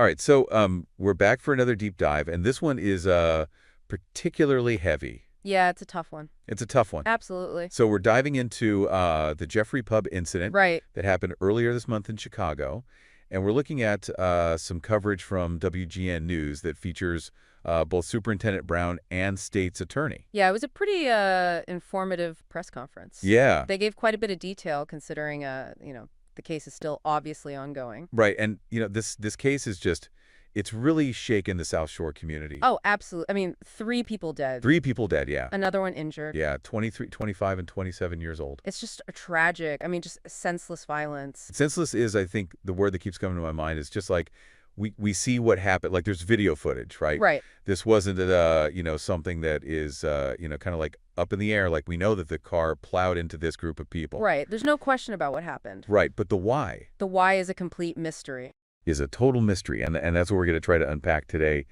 All right, so we're back for another deep dive, and this one is particularly heavy. Yeah, it's a tough one. It's a tough one. Absolutely. So we're diving into the Jeffrey Pub incident Right. that happened earlier this month in Chicago, and we're looking at some coverage from WGN News that features both Superintendent Brown and state's attorney. Yeah, it was a pretty informative press conference. Yeah. They gave quite a bit of detail considering, the case is still obviously ongoing. Right, and this case is just, it's really shaken the South Shore community. Oh, absolutely. I mean, 3 people dead. 3 people dead, yeah. Another one injured. Yeah, 23, 25, and 27 years old. It's just a tragic, just senseless violence. Senseless is, I think, the word that keeps coming to my mind is just like, we see what happened. Like, there's video footage, right? Right. This wasn't, something that is, kind of like up in the air. Like, we know that the car plowed into this group of people. Right. There's no question about what happened. Right, but the why The why is a complete mystery. is a total mystery, and that's what we're going to try to unpack today,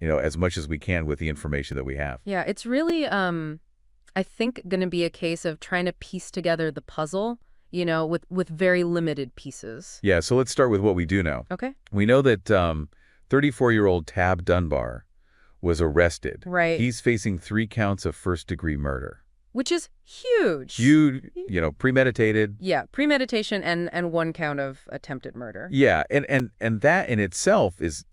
as much as we can with the information that we have. Yeah, it's really, I think, going to be a case of trying to piece together the puzzle, with very limited pieces. Yeah, so let's start with what we do know. Okay. We know that 34-year-old Tab Dunbar was arrested. Right. He's facing 3 counts of first-degree murder. Which is huge. Huge, premeditated. Yeah, premeditation and 1 count of attempted murder. Yeah, and that in itself is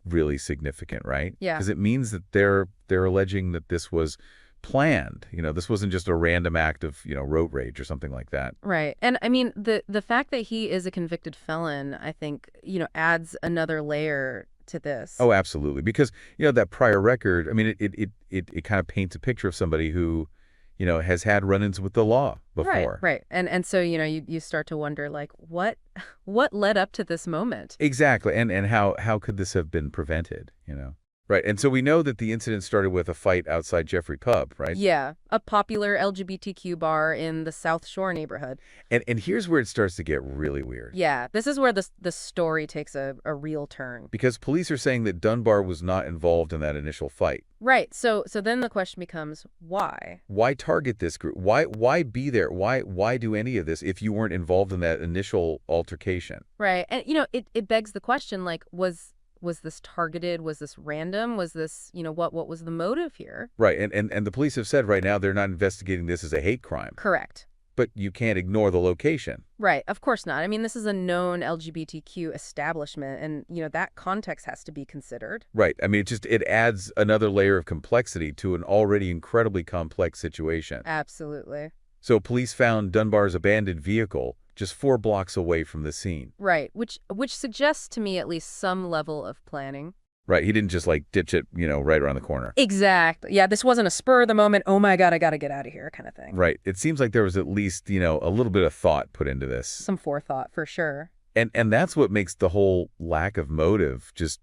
really significant, right? Yeah. Because it means that they're alleging that this was planned. This wasn't just a random act of, road rage or something like that. Right. And I mean, the fact that he is a convicted felon, I think, adds another layer to this. Oh, absolutely. Because, that prior record, I mean, it kind of paints a picture of somebody who, has had run-ins with the law before. Right. And so, you start to wonder, like, what led up to this moment? Exactly. And how could this have been prevented, Right. And so we know that the incident started with a fight outside Jeffrey Pub, right? Yeah, a popular LGBTQ bar in the South Shore neighborhood. And here's where it starts to get really weird. Yeah, this is where the story takes a real turn. Because police are saying that Dunbar was not involved in that initial fight. Right. So then the question becomes, why? Why target this group? Why be there? Why do any of this if you weren't involved in that initial altercation? Right. And, it begs the question, like, was this targeted? Was this random? Was this, what was the motive here? Right. And the police have said right now they're not investigating this as a hate crime. Correct. But you can't ignore the location. Right. Of course not. I mean, this is a known LGBTQ establishment, and, that context has to be considered. Right. I mean, it adds another layer of complexity to an already incredibly complex situation. Absolutely. So police found Dunbar's abandoned vehicle just 4 blocks away from the scene. Right. Which suggests to me at least some level of planning. Right. He didn't just ditch it, right around the corner. Exactly. Yeah, this wasn't a spur of the moment, oh my God, I got to get out of here kind of thing. Right. It seems like there was at least, a little bit of thought put into this. Some forethought, for sure. And that's what makes the whole lack of motive just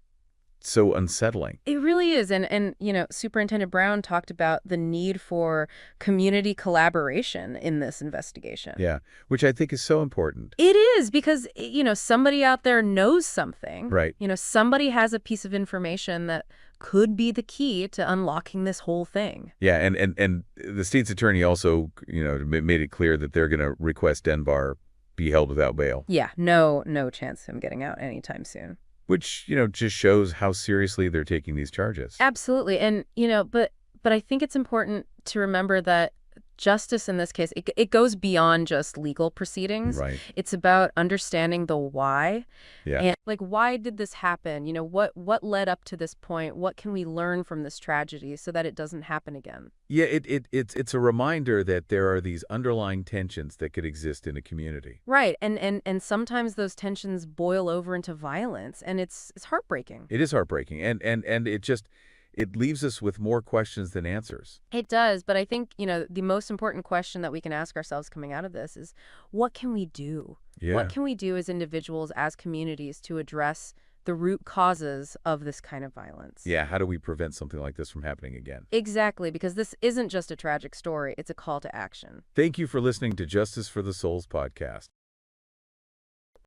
so unsettling. It really is. And Superintendent Brown talked about the need for community collaboration in this investigation. Yeah, which I think is so important. It is, because, somebody out there knows something. Right. Somebody has a piece of information that could be the key to unlocking this whole thing. Yeah, and the state's attorney also, made it clear that they're going to request Dunbar be held without bail. Yeah, no chance of him getting out anytime soon. Which, just shows how seriously they're taking these charges. Absolutely. And, but I think it's important to remember that justice in this case, it goes beyond just legal proceedings. Right. It's about understanding the why. Yeah. And, like, why did this happen? What led up to this point? What can we learn from this tragedy so that it doesn't happen again? Yeah, it's a reminder that there are these underlying tensions that could exist in a community. Right. And sometimes those tensions boil over into violence, and it's heartbreaking. It is heartbreaking. And it leaves us with more questions than answers. It does, but I think, the most important question that we can ask ourselves coming out of this is, what can we do? Yeah. What can we do as individuals, as communities, to address the root causes of this kind of violence? Yeah, how do we prevent something like this from happening again? Exactly, because this isn't just a tragic story, it's a call to action. Thank you for listening to Justice for the Souls podcast.